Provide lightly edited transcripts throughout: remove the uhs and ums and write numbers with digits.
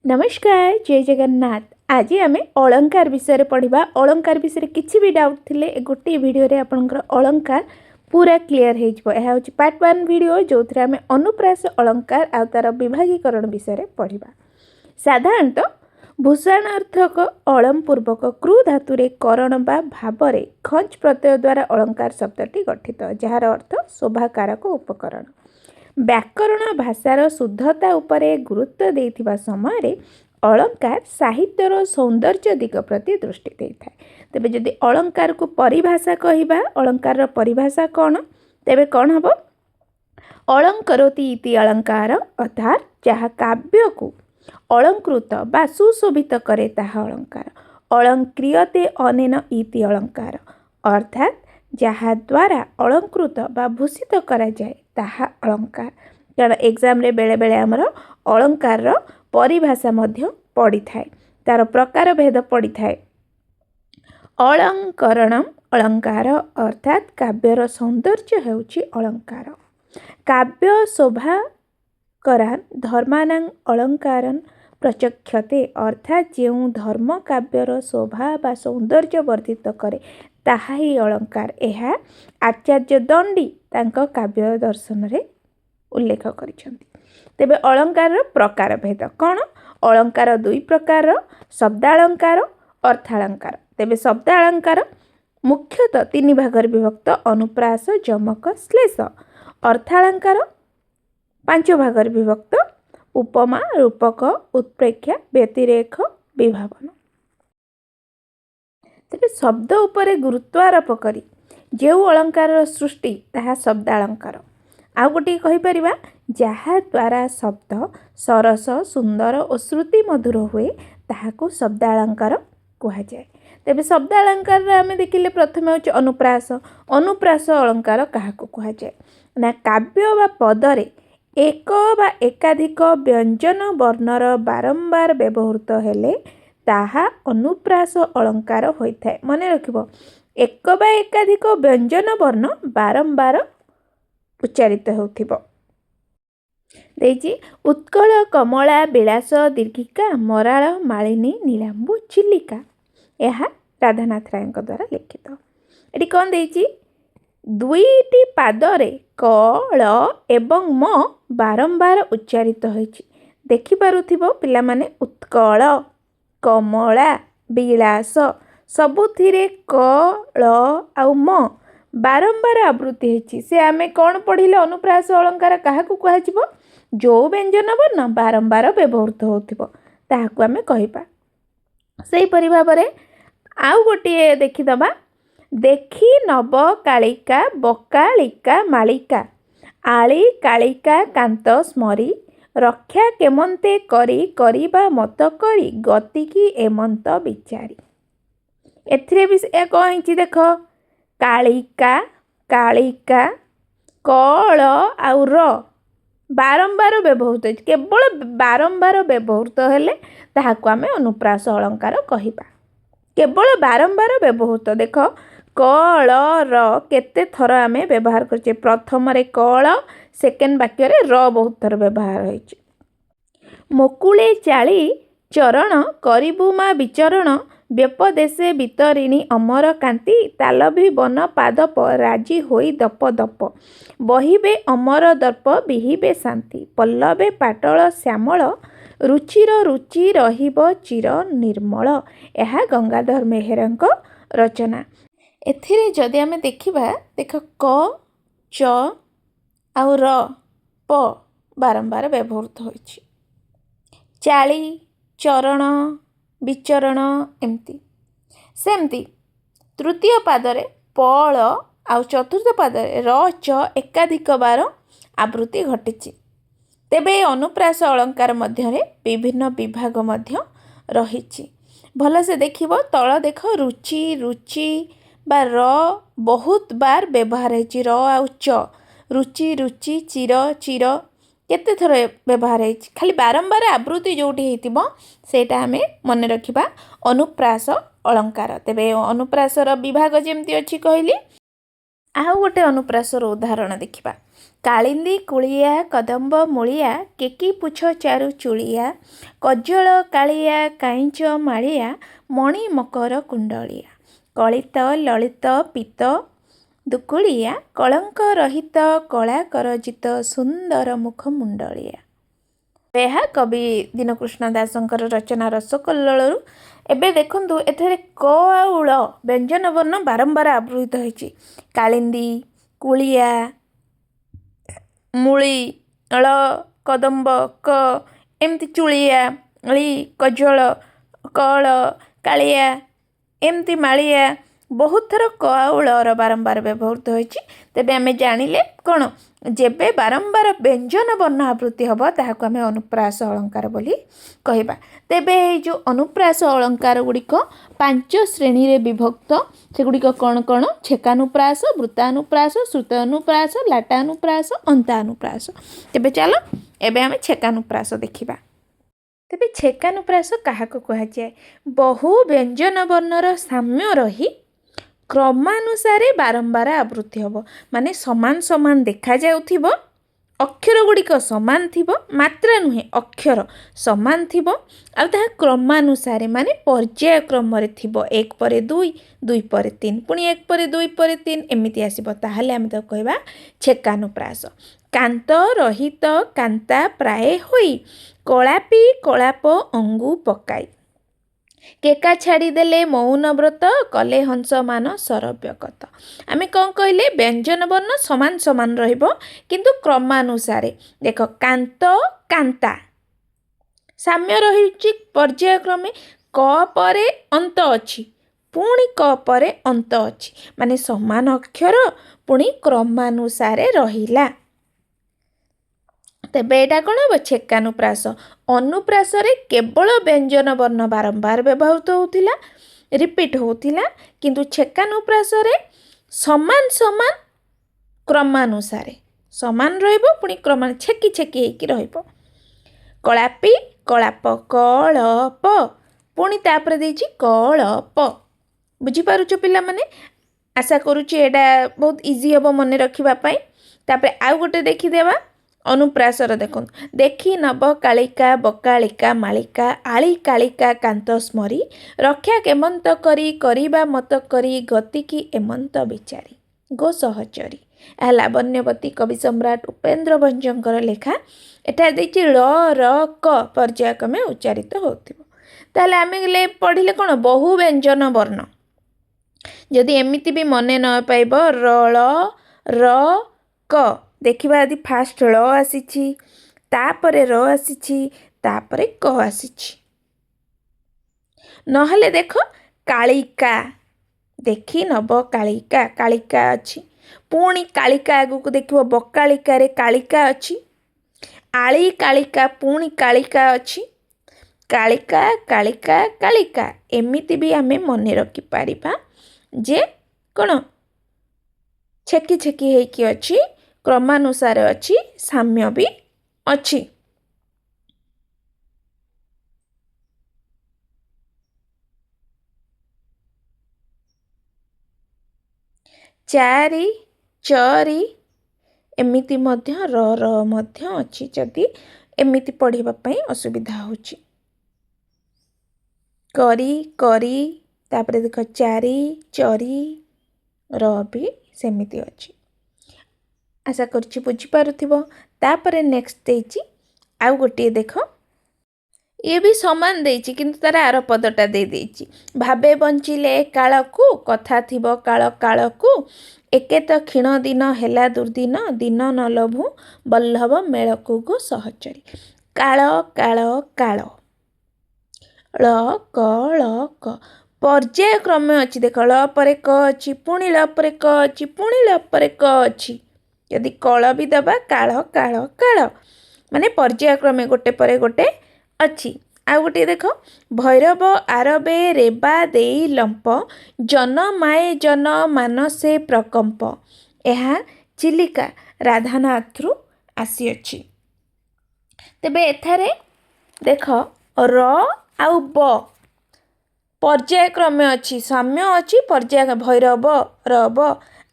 नमस्कार जय जगन्नाथ। आज आम अलंकार विषय पढ़ा। अलंकार विषय किसी भी डाउट थिले गोटे वीडियो रे आपनकर अलंकार पूरा क्लियर हो यह हूँ पार्ट 1 वीडियो जो थे आम अनुप्रास अलंकार आ तार विभागीकरण विषय पढ़ा। साधारणतः भूषणार्थक अलम पूर्वक क्रू धातु करण बा भाव खंच प्रत्यय द्वारा अलंकार शब्दटी गठित जार अर्थ शोभाकारक उपकरण। व्याकरण भाषार शुद्धता उपरे गुरुत्व देथिबा समय अलंकार साहित्यर सौंदर्य दिग प्रति दृष्टि देता है। तेबे जदि अलंकार को परिभाषा कहिबा अलंकार परिभाषा कौन तेबे कौन हम अलंकरोति इति अलंकार अर्थात जहाँ काव्य को अलंकृत बा सुशोभित करे ताहा अलंकार। अलंक्रियते अनेन इति अलंकार अर्थात जहाँ द्वारा अलंकृत बा भूषित करा जाए ताहा अलंकार। कारण एग्जाम रे बेले बेले आमर अलंकार रो परिभाषा मध्य पड़ी थाए तार प्रकार भेद पड़ी थाए। अलंकरणम अलंकार अर्थात काव्यर सौंदर्य हेउछि अलंकार। काव्य शोभा करान धर्मानां अलंकारन प्रचक्षते अर्थात जो धर्म काव्यर शोभा बा सौंदर्य वर्धित करे ताहा ही अलंकार। यह आचार्य दंडी तांको काव्य दर्शन रे उल्लेख करिसेंती। तेबे अलंकार प्रकार भेद कौन अलंकार दुई प्रकार शब्दालंकार अर्थालंकार। तेबे शब्दालंकार मुख्यतः तीन भागर विभक्त अनुप्रास जमक श्लेष। अर्थालंकार पांच भागर विभक्त उपमा रूपक उत्प्रेक्षा व्यतिरेक विभावन। तेबे शब्द उपरे गुरुत्वारोप करी जो अलंकार सृष्टि ताहा शब्दालंकार। आउ गोटे कहीपर जहाँ द्वारा शब्द सरस सुंदर और श्रुति मधुर हुए ताहाको शब्दालंकार कहा जाए। तेबे शब्दालंकार आम देखिले प्रथम हूँ अनुप्रास। अनुप्रास अलंकार क्या कहा जाए ना काव्य बा पदरे एक बा एकाधिक व्यंजन वर्णर बारंबार व्यवहृत हेले ताहा अनुप्रास अलंकार होता है। मन रखिबो एक बा एकाधिक व्यंजन वर्ण बारंबार उच्चारित होथिबो। देजी उत्कल कमला विलास दीर्घिका मराल मालिनी नीलांबु चिलिका यह राधानाथ राय द्वारा लिखित। एटी कौन देजी दुईटी पादरे क ल एवं म बारंबार उच्चारित होइछि। देखि पारुथिबो पिला माने उत्कल कमला विलास सबुथिरे क ल आउ म बारंबार आवृत्ति होइछि। से आमे कौन पढ़िले अनुप्रास अलंकार काहाकू कुहाजिबो जो व्यंजन वर्ण बारंबार व्यवहृत होथिबो ताहाकू आमे कहिबा। सेही परि भाबरे आउ गोटे देखिदबा देखी नव कालिका बकालिका मालिका आली कालिका कांत स्मरी रक्षा केमंते करी करिबा मत करी गतिकी एमंत विचारी। एथिरे भी कही देख कालिका कालिका कल आउ र बारंबार व्यवहृत केवल बारंबार व्यवहृत हेले ताहाकू आमे अनुप्रास अलंकार कहिबा। केवल बारंबार व्यवहृत देख कल र केते थर आमे व्यवहार करछे। प्रथम रे कल सेकेंड वाक्य रे र बहुत थर व्यवहार होइछि। मुकुले चाली चरण करिबु मा विचरण व्यपदेशे वितरिणी अमर कांति तालभी वन पादप राजी होई दप दप बहिबे अमर दर्प बिहिबे शांति पल्लवे पाटल श्यामल रुचिर रुचि रहिब चिर निर्मल। यह गंगाधर मेहरଙ୍କ रचना। एथिरे जदि आमे देखिबा देख क च आउ र प बारंबार व्यवहृत होइछि। चाली चरण विचरण एमती सेमती तृतीय पादरे पल आउ चतुर्थ पादरे र च एकाधिक बार आवृत्ति घटिछि। तेबे अनुप्रास अलंकार मध्यरे विभिन्न विभाग मध्य रहिछि। भल से देखिबो तळ देख रुचि रुचि बा र बहुत बार व्यवहार होइछि। र आउ च रुचि रुचि चिर चिर केते थर व्यवहार होइछि। खाली बारंबार आवृत्ति जोटी हेतिबो सेटा हमें मन रखिबा अनुप्रास अलंकार। तेबे अनुप्रासर विभाग जेमती अछि कहली ଆଉ ଗୋଟେ ଅନୁପ୍ରାସର ଉଦାହରଣ ଦେଖିବା। କାଳିନ୍ଦୀ କୁଳିଆ କଦମ୍ବ ମୂଳିଆ କେକି ପୁଛ ଚାରୁ ଚୁଳିଆ କଜଳ କାଳିଆ କାଇଁଚ ମାଳିଆ ମଣି ମକର କୁଣ୍ଡଳିଆ କଳିତ ଲଳିତ ପିତ ଦୁକୁଳିଆ କଳଙ୍କ ରହିତ କଳା କରଜିତ ସୁନ୍ଦର ମୁଖ ମୁଣ୍ଡଳିଆ। ଏହା କବି ଦୀନକୃଷ୍ଣ ଦାସଙ୍କର ରଚନା ରସକଲ୍ଲୋଳରୁ। ଏବେ ଦେଖନ୍ତୁ ଏଠାରେ କ ଆଉ ଳ ବ୍ୟଞ୍ଜନ ବର୍ଣ୍ଣ ବାରମ୍ବାର ଆବୃତ ହୋଇଛି। କାଳିନ୍ଦୀ କୁଳିଆ ମୂଳି ଳ କଦମ୍ବ କ ଏମିତି ଚୁଳିଆ ଳି କଜଳ କଳ କାଳିଆ ଏମିତି ମାଳିଆ ବହୁତ ଥର କ ଆଉ ଳର ବାରମ୍ବାର ବ୍ୟବହୃତ ହୋଇଛି। ତେବେ ଆମେ ଜାଣିଲେ କ'ଣ, ଯେବେ ବାରମ୍ବାର ବ୍ୟଞ୍ଜନ ବର୍ଣ୍ଣ ଆବୃତ୍ତି ହେବ ତାହାକୁ ଆମେ ଅନୁପ୍ରାସ ଅଳଙ୍କାର ବୋଲି କହିବା। ତେବେ ଏଇ ଯେଉଁ ଅନୁପ୍ରାସ ଅଳଙ୍କାର ଗୁଡ଼ିକ 5 ଶ୍ରେଣୀରେ ବିଭକ୍ତ। ସେଗୁଡ଼ିକ କ'ଣ କ'ଣ? ଛେକାନୁପ୍ରାସ, ବୃତ୍ତାନୁପ୍ରାସ, ଶ୍ରୁତାନୁପ୍ରାସ, ଲାଟାନୁପ୍ରାସ, ଅନ୍ତାନୁପ୍ରାସ। ତେବେ ଚାଲ ଏବେ ଆମେ ଛେକାନୁପ୍ରାସ ଦେଖିବା। ତେବେ ଛେକାନୁପ୍ରାସ କାହାକୁ କୁହାଯାଏ? ବହୁ ବ୍ୟଞ୍ଜନ ବର୍ଣ୍ଣର ସାମ୍ୟ ରହି କ୍ରମାନୁସାରେ ବାରମ୍ବାର ଆବୃତ୍ତି ହେବ। ମାନେ ସମାନ ସମାନ ଦେଖାଯାଉଥିବ, ଅକ୍ଷର ଗୁଡ଼ିକ ସମାନ ଥିବ, ମାତ୍ରା ନୁହେଁ ଅକ୍ଷର ସମାନ ଥିବ, ଆଉ ତାହା କ୍ରମାନୁସାରେ ମାନେ ପର୍ଯ୍ୟାୟ କ୍ରମରେ ଥିବ। 1 ପରେ 2, 2 ପରେ 3, ପୁଣି 1 ପରେ 2 ପରେ 3 ଏମିତି ଆସିବ। ତାହେଲେ ଆମେ ତାକୁ କହିବା ଛେକାନୁପ୍ରାସ। କାନ୍ତ ରହିତ କାନ୍ତା ପ୍ରାୟ ହୋଇ କଳାପି କଳାପ ଅଙ୍ଗୁ ପକାଇ କେକା ଛାଡ଼ିଦେଲେ ମୌନ ବ୍ରତ କଲେ ହଂସମାନ ସରବ୍ୟକତ। ଆମେ କ'ଣ କହିଲେ? ବ୍ୟଞ୍ଜନ ବର୍ଣ୍ଣ ସମାନ ସମାନ ରହିବ କିନ୍ତୁ କ୍ରମାନୁସାରେ। ଦେଖ କାନ୍ତ କାନ୍ତା ସାମ୍ୟ ରହିଛି ପର୍ଯ୍ୟାୟକ୍ରମେ। କ ପରେ ଅନ୍ତ ଅଛି, ପୁଣି କ ପରେ ଅନ୍ତ ଅଛି, ମାନେ ସମାନ ଅକ୍ଷର ପୁଣି କ୍ରମାନୁସାରେ ରହିଲା। ତେବେ ଏଇଟା କ'ଣ ହେବ? ଛେକାନୁପ୍ରାସ। ଅନୁପ୍ରାସରେ କେବଳ ବ୍ୟଞ୍ଜନ ବର୍ଣ୍ଣ ବାରମ୍ବାର ବ୍ୟବହୃତ ହେଉଥିଲା, ରିପିଟ୍ ହେଉଥିଲା, କିନ୍ତୁ ଛେକାନୁପ୍ରାସରେ ସମାନ ସମାନ କ୍ରମାନୁସାରେ ସମାନ ରହିବ, ପୁଣି କ୍ରମାନ ଛେକି ଛେକି ହେଇକି ରହିବ। କଳାପି କଳାପ କଳପ, ପୁଣି ତାପରେ ଦେଇଛି କଳପ। ବୁଝିପାରୁଛ ପିଲାମାନେ? ଆଶା କରୁଛି ଏଇଟା ବହୁତ ଇଜି ହେବ ମନେ ରଖିବା ପାଇଁ। ତାପରେ ଆଉ ଗୋଟେ ଦେଖିଦେବା ଅନୁପ୍ରାସର। ଦେଖନ୍ତୁ, ଦେଖି ନବ କାଳିକା ବକାଳିକା ମାଳିକା ଆଳି କାଳିକା କାନ୍ତ ସ୍ମରି ରକ୍ଷା କେମନ୍ତ କରି କରିବା ମତ କରି ଗତିକି ଏମନ୍ତ ବିଚାରି ଗୋ ସହଚରୀ। ଏହା ଲାବଣ୍ୟବତୀ କବି ସମ୍ରାଟ ଉପେନ୍ଦ୍ର ଭଞ୍ଜଙ୍କର ଲେଖା। ଏଠାରେ ଦେଇଛି ଳ ର କ ପର୍ଯ୍ୟାୟକ୍ରମେ ଉଚ୍ଚାରିତ ହେଉଥିବ। ତାହେଲେ ଆମେ ପଢ଼ିଲେ କ'ଣ? ବହୁ ବ୍ୟଞ୍ଜନ ବର୍ଣ୍ଣ। ଯଦି ଏମିତି ବି ମନେ ନ ପାଇବ ର ଳ ର କ, ଦେଖିବା ଯଦି ଫାଷ୍ଟ ଳ ଆସିଛି, ତାପରେ ର ଆସିଛି, ତାପରେ କ ଆସିଛି। ନହେଲେ ଦେଖ କାଳିକା, ଦେଖି ନବ କାଳିକା, କାଳିକା ଅଛି, ପୁଣି କାଳିକା ଆଗକୁ ଦେଖିବ ବକାଳିକାରେ କାଳିକା ଅଛି, ଆଳି କାଳିକା ପୁଣି କାଳିକା ଅଛି, କାଳିକା କାଳିକା କାଳିକା। ଏମିତି ବି ଆମେ ମନେ ରଖିପାରିବା ଯେ କ'ଣ ଛେକି ଛେକି ହେଇକି ଅଛି, କ୍ରମାନୁସାରେ ଅଛି, ସାମ୍ୟ ବି ଅଛି। ଚାରି ଚରି ଏମିତି ମଧ୍ୟ ର ମଧ୍ୟ ଅଛି, ଯଦି ଏମିତି ପଢ଼ିବା ପାଇଁ ଅସୁବିଧା ହେଉଛି। କରି କରି, ତାପରେ ଦେଖ ଚାରି ଚରି ର ବି ସେମିତି ଅଛି। ଆଶା କରୁଛି ବୁଝିପାରୁଥିବ। ତାପରେ ନେକ୍ସଟ ଦେଇଛି ଆଉ ଗୋଟିଏ, ଦେଖ ଇଏ ବି ସମାନ ଦେଇଛି କିନ୍ତୁ ତାର ଆର ପଦଟା ଦେଇଛି। ଭାବେ ବଞ୍ଚିଲେ କାଳକୁ କଥା ଥିବ କାଳ କାଳକୁ ଏକେ ତ କ୍ଷୀଣ ଦିନ ହେଲା ଦୁର୍ଦିନ ଦିନ ନ ଲଭୁ ବଲ୍ଲଭ ମେଳକୁ ଗୋ ସହଚରୀ। କାଳ କାଳ କାଳ ଳ କ ଳ କ ପର୍ଯ୍ୟାୟକ୍ରମେ ଅଛି। ଦେଖ ଳ ପରେ କ ଅଛି, ପୁଣି ଳ ପରେ କ ଅଛି, ପୁଣି ଳ ପରେ କ ଅଛି। ଯଦି କଳ ବି ଦେବା କାଳ କାଳ କାଳ, ମାନେ ପର୍ଯ୍ୟାୟକ୍ରମେ ଗୋଟେ ପରେ ଗୋଟେ ଅଛି। ଆଉ ଗୋଟିଏ ଦେଖ ଭୈରବ ଆରବେ ରେବା ଦେଇ ଲମ୍ପ ଜନ ମାଏ ଜନ ମାନସେ ପ୍ରକମ୍ପ। ଏହା ଚିଲିକା ରାଧାନାଥରୁ ଆସିଅଛି। ତେବେ ଏଠାରେ ଦେଖ ର ଆଉ ବ ପର୍ଯ୍ୟାୟକ୍ରମେ ଅଛି, ସାମ୍ୟ ଅଛି, ପର୍ଯ୍ୟାୟ ଭୈରବ ରବ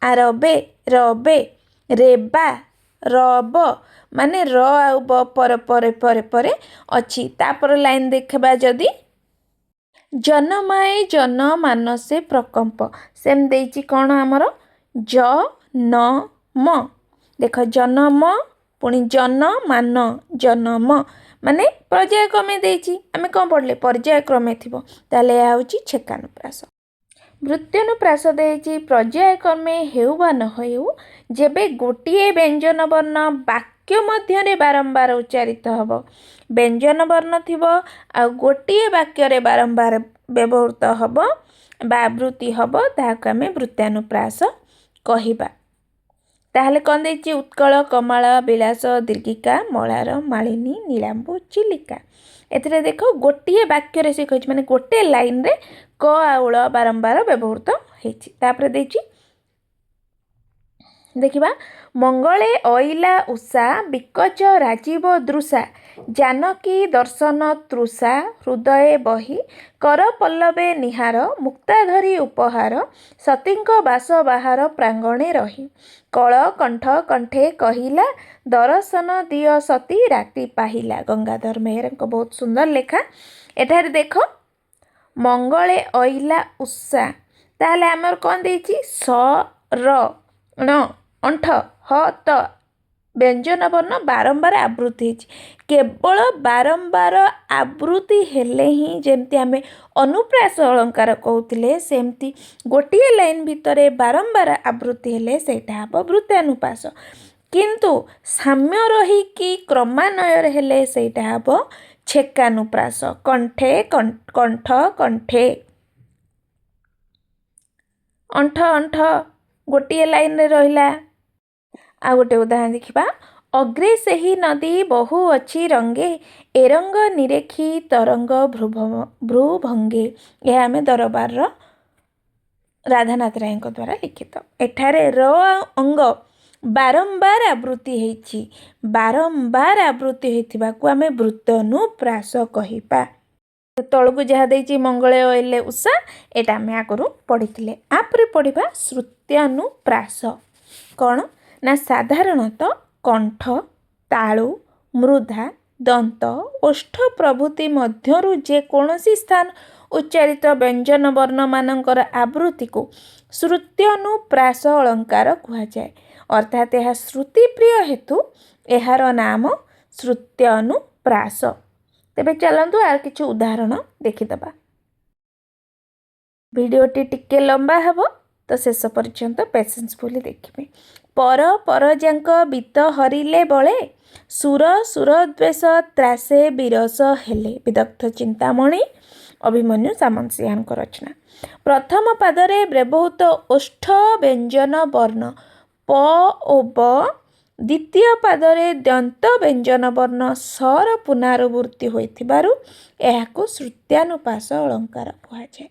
ଆରବେ ରବେ ରେବା ରବ ମାନେ ର ଆଉ ବ ପରେ ଅଛି। ତାପରେ ଲାଇନ୍ ଦେଖିବା ଯଦି ଜନମାଏ ଜନ ମାନସେ ପ୍ରକମ୍ପ ସେମିତି ଦେଇଛି କ'ଣ ଆମର ଜ ନ ମ ଦେଖ ଜନମ ପୁଣି ଜନ ମାନ ଜନମ ମାନେ ପର୍ଯ୍ୟାୟକ୍ରମେ ଦେଇଛି। ଆମେ କ'ଣ ପଢ଼ିଲେ ପର୍ଯ୍ୟାୟକ୍ରମେ ଥିବ ତାହେଲେ ଏହା ହେଉଛି ଛେକାନୁପ୍ରାସ। ବୃତ୍ତ୍ୟନୁପ୍ରାସ ଦେଇଛି ପର୍ଯ୍ୟାୟକ୍ରମେ ହେଉ ବା ନ ହେଉ ଯେବେ ଗୋଟିଏ ବ୍ୟଞ୍ଜନ ବର୍ଣ୍ଣ ବାକ୍ୟ ମଧ୍ୟରେ ବାରମ୍ବାର ଉଚ୍ଚାରିତ ହେବ। ବ୍ୟଞ୍ଜନ ବର୍ଣ୍ଣ ଥିବ ଆଉ ଗୋଟିଏ ବାକ୍ୟରେ ବାରମ୍ବାର ବ୍ୟବହୃତ ହେବ ବା ଆବୃତ୍ତି ହେବ ତାହାକୁ ଆମେ ବୃତ୍ତ୍ୟାନୁପ୍ରାସ କହିବା। ତାହେଲେ କ'ଣ ଦେଇଛି ଉତ୍କଳ କମଳ ବିଳାସ ଦୀର୍ଘିକା ମଳାର ମାଳିନୀ ନୀଳାମ୍ବୁ ଚିଲିକା। ଏଥିରେ ଦେଖ ଗୋଟିଏ ବାକ୍ୟରେ ସେ କହିଛି ମାନେ ଗୋଟିଏ ଲାଇନ୍ରେ କ ଆଉ ଳ ବାରମ୍ବାର ବ୍ୟବହୃତ ହେଇଛି। ତାପରେ ଦେଇଛି ଦେଖିବା ମଙ୍ଗଳେ ଅଇଲା ଉଷା ବିକଚ ରାଜୀବ ଦୃଶା ଜାନକୀ ଦର୍ଶନ ତୃଷା ହୃଦୟେ ବହି କର ପଲ୍ଲବେ ନିହାର ମୁକ୍ତାଧରି ଉପହାର ସତୀଙ୍କ ବାସ ବାହାର ପ୍ରାଙ୍ଗଣେ ରହି କଳ କଣ୍ଠ କଣ୍ଠେ କହିଲା ଦର୍ଶନ ଦିଅ ସତୀ ରାତି ପାହିଲା। ଗଙ୍ଗାଧର ମେହେରଙ୍କ ବହୁତ ସୁନ୍ଦର ଲେଖା। ଏଠାରେ ଦେଖ ମଙ୍ଗଳେ ଅଇଲା ଉଷା ତାହେଲେ ଆମର କ'ଣ ଦେଇଛି ସ ର ଣ ଅଣ୍ଠ ହ ତ ବ୍ୟଞ୍ଜନ ବର୍ଣ୍ଣ ବାରମ୍ବାର ଆବୃତ୍ତି ହେଇଛି। କେବଳ ବାରମ୍ବାର ଆବୃତ୍ତି ହେଲେ ହିଁ ଯେମିତି ଆମେ ଅନୁପ୍ରାସ ଅଳଙ୍କାର କହୁଥିଲେ ସେମିତି ଗୋଟିଏ ଲାଇନ୍ ଭିତରେ ବାରମ୍ବାର ଆବୃତ୍ତି ହେଲେ ସେଇଟା ହେବ ବୃତ୍ତ୍ୟାନୁପ୍ରାସ। କିନ୍ତୁ ସାମ୍ୟ ରହିକି କ୍ରମାନ୍ୱୟରେ ହେଲେ ସେଇଟା ହେବ ଛେକାନୁପ୍ରାସ। କଣ୍ଠେ କଣ୍ଠ କଣ୍ଠେ ଅଣ୍ଠ ଅଣ୍ଠ ଗୋଟିଏ ଲାଇନ୍ରେ ରହିଲା। ଆଉ ଗୋଟେ ଉଦାହରଣ ଦେଖିବା ଅଗ୍ରେ ସେହି ନଦୀ ବହୁ ଅଛି ରଙ୍ଗେ ଏରଙ୍ଗ ନିରେଖି ତରଙ୍ଗ ଭ୍ରୁଭଙ୍ଗେ। ଏହା ଆମେ ଦରବାରର ରାଧାନାଥ ରାୟଙ୍କ ଦ୍ୱାରା ଲିଖିତ। ଏଠାରେ ର ଅଙ୍ଗ ବାରମ୍ବାର ଆବୃତ୍ତି ହେଇଛି। ବାରମ୍ବାର ଆବୃତ୍ତି ହେଇଥିବାକୁ ଆମେ ବୃତ୍ତ୍ୟନୁପ୍ରାସ କହିବା। ତଳକୁ ଯାହା ଦେଇଛି ମଙ୍ଗଳେ ଅଇଲେ ଉଷା ଏଇଟା ଆମେ ଆଗରୁ ପଢ଼ିଥିଲେ। ଆପରେ ପଢ଼ିବା ଶ୍ରୁତ୍ୟାନୁପ୍ରାସ। କ'ଣ ନା ସାଧାରଣତଃ କଣ୍ଠ ତାଳୁ ମୃଧା ଦନ୍ତ ଓଷ୍ଠ ପ୍ରଭୃତି ମଧ୍ୟରୁ ଯେକୌଣସି ସ୍ଥାନ ଉଚ୍ଚାରିତ ବ୍ୟଞ୍ଜନ ବର୍ଣ୍ଣମାନଙ୍କର ଆବୃତ୍ତିକୁ ଶ୍ରୁତ୍ୟନୁପ୍ରାସ ଅଳଙ୍କାର କୁହାଯାଏ। ଅର୍ଥାତ୍ ଏହା ଶ୍ରୁତିପ୍ରିୟ ହେତୁ ଏହାର ନାମ ଶ୍ରୁତ୍ୟନୁପ୍ରାସ। ତେବେ ଚାଲନ୍ତୁ ଆଉ କିଛି ଉଦାହରଣ ଦେଖିଦେବା। ଭିଡ଼ିଓଟି ଟିକେ ଲମ୍ବା ହେବ ତ ଶେଷ ପର୍ଯ୍ୟନ୍ତ ପେସେନ୍ସ ବୋଲି ଦେଖିବେ। ପରଯାଙ୍କ ବିତ ହରିଲେ ବଳେ ସୁର ସୁରଦ୍ୱେଷ ତ୍ରାସେ ବିରସ ହେଲେ। ବିଦଗ୍ଧ ଚିନ୍ତାମଣି ଅଭିମନ୍ୟୁ ସାମନ୍ତସିଂହାଙ୍କ ରଚନା। ପ୍ରଥମ ପାଦରେ ବ୍ୟବହୃତ ଓଷ୍ଠ ବ୍ୟଞ୍ଜନ ବର୍ଣ୍ଣ ପ ଓ ବ ଦ୍ୱିତୀୟ ପାଦରେ ଦନ୍ତ ବ୍ୟଞ୍ଜନ ବର୍ଣ୍ଣ ସର ପୁନରାବୃତ୍ତି ହୋଇଥିବାରୁ ଏହାକୁ ଶ୍ରୁତ୍ୟାନୁପ୍ରାସ ଅଳଙ୍କାର କୁହାଯାଏ।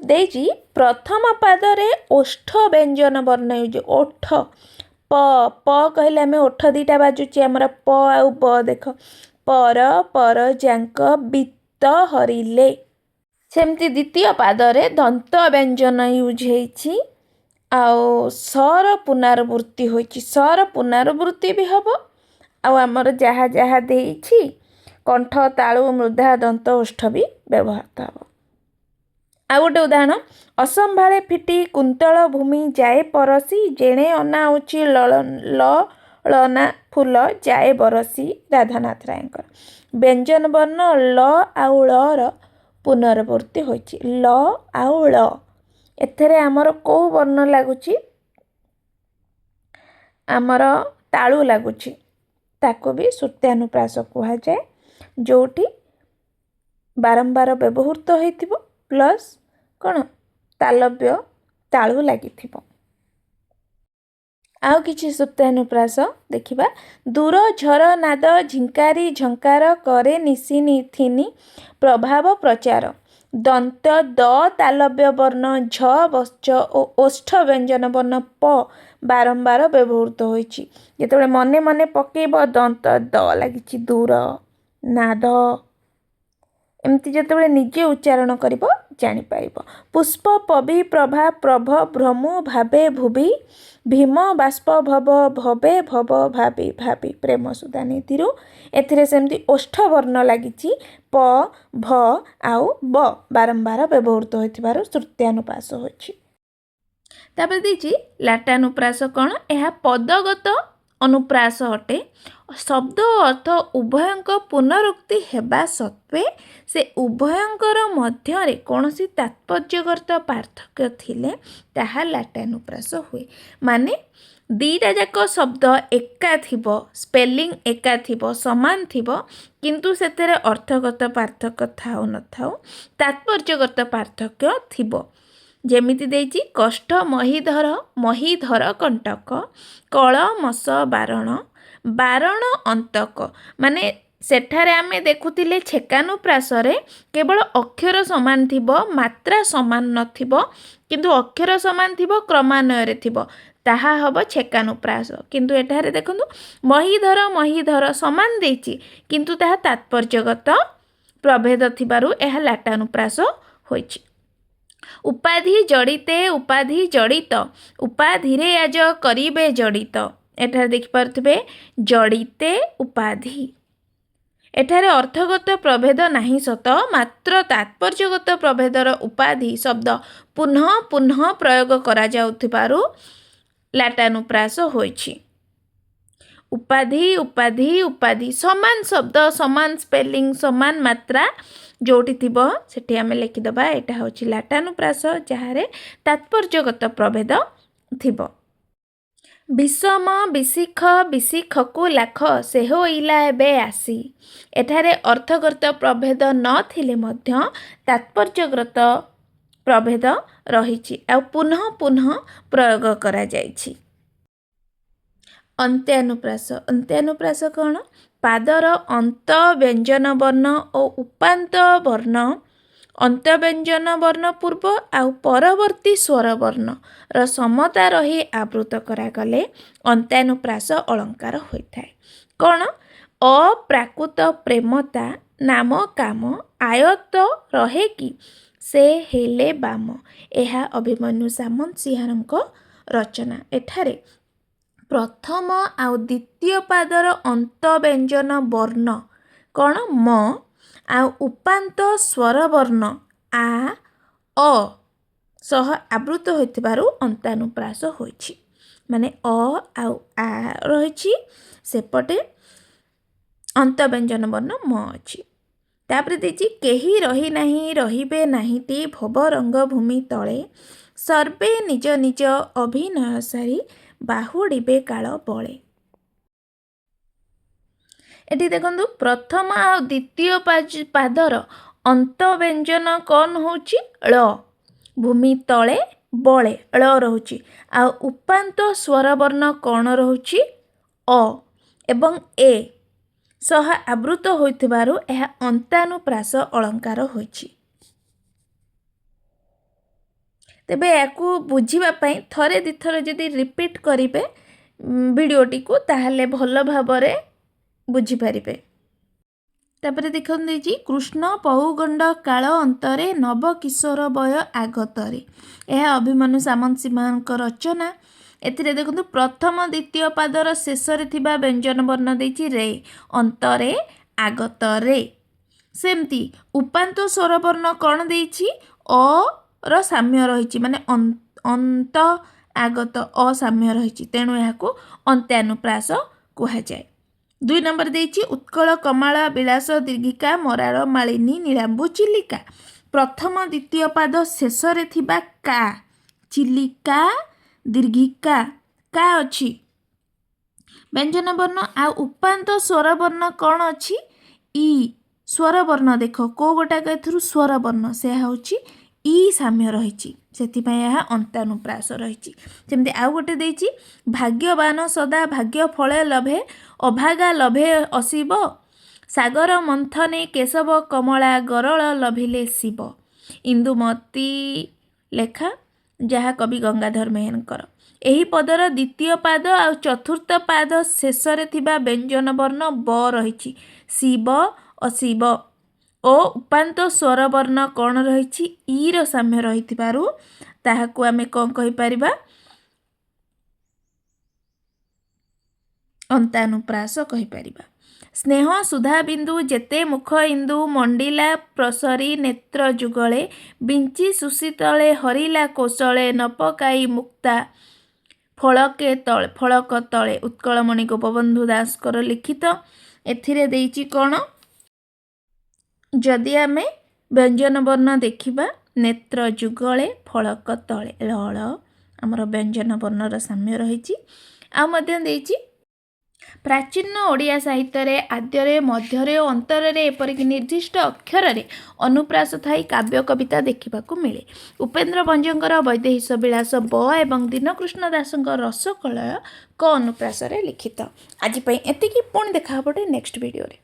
ଦେଇଛି ପ୍ରଥମ ପାଦରେ ଓଷ୍ଠ ବ୍ୟଞ୍ଜନ ବର୍ଣ୍ଣ ହେଉଛି ଓଠ ପ କହିଲେ ଆମେ ଓଠ ଦୁଇଟା ବାଜୁଛି ଆମର ପ ଆଉ ବ ଦେଖ ପରଯାଙ୍କ ବିତ ହରିଲେ। ସେମିତି ଦ୍ୱିତୀୟ ପାଦରେ ଦନ୍ତ ବ୍ୟଞ୍ଜନ ୟୁଜ୍ ହେଇଛି ଆଉ ସର ପୁନରାବୃତ୍ତି ହୋଇଛି। ସର ପୁନରାବୃତ୍ତି ବି ହେବ ଆଉ ଆମର ଯାହା ଯାହା ଦେଇଛି କଣ୍ଠ ତାଳୁ ମୃଧା ଦନ୍ତ ଓଷ୍ଠ ବି ବ୍ୟବହୃତ ହେବ। ଆଉ ଗୋଟେ ଉଦାହରଣ ଅସମ୍ଭାଳେ ଫିଟି କୁନ୍ତଳ ଭୂମି ଯାଏ ପରସି ଯେଣେ ଅନାଉଛି ଲଳନା ଫୁଲ ଯାଏ ବରସି। ରାଧାନାଥ ରାୟଙ୍କର। ବ୍ୟଞ୍ଜନ ବର୍ଣ୍ଣ ଲ ଆଉ ଳର ପୁନରାବୃତ୍ତି ହୋଇଛି। ଲ ଆଉ ଳ ଏଥିରେ ଆମର କେଉଁ ବର୍ଣ୍ଣ ଲାଗୁଛି ଆମର ତାଳୁ ଲାଗୁଛି ତାକୁ ବି ଶ୍ରୁତ୍ୟାନୁପ୍ରାସ କୁହାଯାଏ। ଯେଉଁଠି ବାରମ୍ବାର ବ୍ୟବହୃତ ହୋଇଥିବ ପ୍ଲସ୍ କ'ଣ ତାଲବ୍ୟ ତାଳୁ ଲାଗିଥିବ। ଆଉ କିଛି ଶ୍ରୁତ୍ୟାନୁପ୍ରାସ ଦେଖିବା। ଦୂର ଝର ନାଦ ଝିଙ୍କାରି ଝଙ୍କାର କରେ ନିଶି ଥିନି ପ୍ରଭାବ ପ୍ରଚାର। ଦନ୍ତ ଦ ତାଲବ୍ୟ ବର୍ଣ୍ଣ ଝ ବଶ୍ଚ ଓ ଓଷ୍ଠ ବ୍ୟଞ୍ଜନ ବର୍ଣ୍ଣ ପ ବାରମ୍ବାର ବ୍ୟବହୃତ ହୋଇଛି। ଯେତେବେଳେ ମନେ ମନେ ପକେଇବ ଦନ୍ତ ଦ ଲାଗିଛି ଦୂର ନାଦ एमती जितेबाला निजे उच्चारण कर जापर। पुष्प पवि प्रभा प्रभ भ्रमु भावे भुवि भीम बाष्प भव भवे भव भावी भावी प्रेम सुधा नीतिरू एथिरे सेमती ओष्ठ वर्ण लगी प भ आउ ब बारंबार व्यवहृत होइथिबारु श्रुत्यानुप्रास होछि। तापर देछि लाटानुप्रास कौन? यह पदगत अनुप्रास अटे। शब्द अर्थ उभयंक पुनरुक्ति हेबा सत्वे से उभयंकर मध्यरे कौनसी तात्पर्यगत पार्थक्य थिले ताहा लाटानुप्रास हुए। माने दीटा जाक शब्द एका थिबो, स्पेलिंग एका थिबो, समान थिबो, किंतु सेतेरे अर्थगत पार्थक्य थाउ न थाउ तात्पर्यगत पार्थक्य थिबो। जेमिति देइछि कष्ट महीधर महीधर कंटक कल मस बारण बारण अंतक। माने सेठारे आमे देखुतिले छेकानुप्रासरे केवल अक्षर समान थिबो, मात्रा समान नथिबो, किंतु अक्षर समान थिबो, क्रमान्वय थिबो, ताहा हबो छेकानुप्रास। किंतु एठारे देखंतु महीधर महीधर समान देइछि, किंतु ताहा तात्पर्यगत प्रभेद थिबारु एहा लाटानुप्रास होइछि। उपाधि जड़िते उपाधि जड़ित उपाधिरे आज करिबे जड़ित। एठारे देखिपारुथिबे जड़िते उपाधि। एठारे अर्थगत प्रभेद नाही सत, मात्र तात्पर्यगत प्रभेदर उपाधि शब्द पुनः पुनः प्रयोग करा जाउथिबारु लाटानुप्रास होइछि। उपाधि उपाधि उपाधि समान शब्द समान स्पेलिंग समान मात्रा जोटी थिबो सेठी आमे लिखिदबा एटा होछि लाटानुप्रास, जहारे तात्पर्यगत प्रभेद थिबो। विषम विशिख विशिखकु लाख से होइला एबे आसी। एठारे अर्थगत प्रभेद न थिले मध्य तात्पर्यगत प्रभेद रहिछि आ पुनः पुनः प्रयोग करा जाइछि। अंत्यानुप्रास। अंत्यानुप्रास कौन? पादर अंत व्यंजन वर्ण और उपांत वर्ण अंत व्यंजन वर्ण पूर्व आउ परवर्ती स्वर वर्ण र समता रही आवृत करागले अंत्यानुप्रास अलंकार होइथाय। कौन? अप्राकृत प्रेमता नाम काम आयत रहे कि से हेले बाम। यह अभिमन्यु सामंत सिंहारଙ୍କ रचना। एठारे प्रथम आउ द्वितीय पादर अंत व्यंजन वर्ण कौन? म आउ उपांत स्वर वर्ण आ अ सह आवृत होइथिबारु अंतानुप्रास होइछि। माने अ आउ आ रहिछि, सेपटे अंत व्यंजन वर्ण म अछि। तापर देछि केही रही नाही रहिबे नाहीति भव रंग भूमि तळे सर्वे निज निज अभिनय सारी बाहुड़िबे काल बळे। एटी देखंतु प्रथम आ द्वितीय पादर अंत व्यंजन कौन होची? ळ। भूमि तळे बळे ळ रहुची। आ उपांत स्वर वर्ण कौन रहुची? अ एवं ए सह आवृत होइथिबारु एहा अंतानुप्रास अलंकार होइछि। तेबे याकू बुझिबा पई थरे दिथर जदि रिपीट करिबे वीडियोटी को ताहले भल भाबरे बुझी पारिबे। तापरे देखन देछि कृष्ण पहुगंड काल अंतरे नव किशोर बय आगतरे। यह अभिमन्यु सामंत सिंहारଙ୍କ रचना। एथिरे देखंतु प्रथम द्वितीय पादर शेष रे थिबा व्यंजन वर्ण देछि रे, अंतरे आगतरे। सेमती उपांत स्वर वर्ण कौन देछि? अ र साम्य रहिछि, माने अंत आगत असाम्य रहिछि, तेणु याकू अंत्यानुप्रास कुहा जाय। 2 नंबर देछि उत्कल कमला विलास दीर्घिका मरार मालिनी नीलांबु चिलिका। प्रथम द्वितीय पाद शेष रे थिबा का चिलिका दीर्घिका का अछि व्यंजन वर्ण आ उपांत स्वर वर्ण कौन अछि? ई स्वर वर्ण देख को गोटा कथुरु स्वर वर्ण से होछि ई साम्य रहिछि, सेथिपाई यह अंतानुप्रास रहिछि। जेमति आउ गोटे देछि भाग्यवान सदा भाग्य फळे लभे अभागा लभे अशिव सागर मंथने केशव कमला गरल लभिले शिव। इंदुमती लेखा जहा कवि गंगाधर मेहरଙ୍କର। एही पदर द्वितीय पाद आ चतुर्थ पाद शेष रे थिबा व्यंजन वर्ण ब रहिछि, शिव अशिव ଓ ଉପାନ୍ତ ସ୍ୱର ବର୍ଣ୍ଣ କ'ଣ ରହିଛି ଇର ସାମ୍ୟ ରହିଥିବାରୁ ତାହାକୁ ଆମେ କ'ଣ କହିପାରିବା ଅନ୍ତାନୁପ୍ରାସ କହିପାରିବା। ସ୍ନେହ ସୁଧା ବିନ୍ଦୁ ଯେତେ ମୁଖ ଇନ୍ଦୁ ମଣ୍ଡିଲା ପ୍ରସରୀ ନେତ୍ର ଯୁଗଳେ ବିଞ୍ଚି ସୁଶୀତଳେ ହରିଲା କୋଶଳେ ନ ପକାଇ ମୁକ୍ତା ଫଳକ ତଳେ ଉତ୍କଳମଣି ଗୋପବନ୍ଧୁ ଦାସଙ୍କର ଲିଖିତ। ଏଥିରେ ଦେଇଛି କ'ଣ ଯଦି ଆମେ ବ୍ୟଞ୍ଜନ ବର୍ଣ୍ଣ ଦେଖିବା ନେତ୍ର ଯୁଗଳେ ଫଳକ ତଳେ ଳ ଆମର ବ୍ୟଞ୍ଜନ ବର୍ଣ୍ଣର ସାମ୍ୟ ରହିଛି। ଆଉ ମଧ୍ୟ ଦେଇଛି ପ୍ରାଚୀନ ଓଡ଼ିଆ ସାହିତ୍ୟରେ ଆଦ୍ୟରେ ମଧ୍ୟରେ ଓ ଅନ୍ତରରେ ଏପରିକି ନିର୍ଦ୍ଦିଷ୍ଟ ଅକ୍ଷରରେ ଅନୁପ୍ରାସ ଥାଇ କାବ୍ୟ କବିତା ଦେଖିବାକୁ ମିଳେ। ଉପେନ୍ଦ୍ର ଭଞ୍ଜଙ୍କର ବୈଦେହୀଶ ବିଳାସ ବ ଏବଂ ଦୀନକୃଷ୍ଣ ଦାସଙ୍କ ରସକଳୟ କ ଅନୁପ୍ରାସରେ ଲିଖିତ। ଆଜି ପାଇଁ ଏତିକି, ପୁଣି ଦେଖା ହେବ ନେକ୍ସଟ ଭିଡ଼ିଓରେ।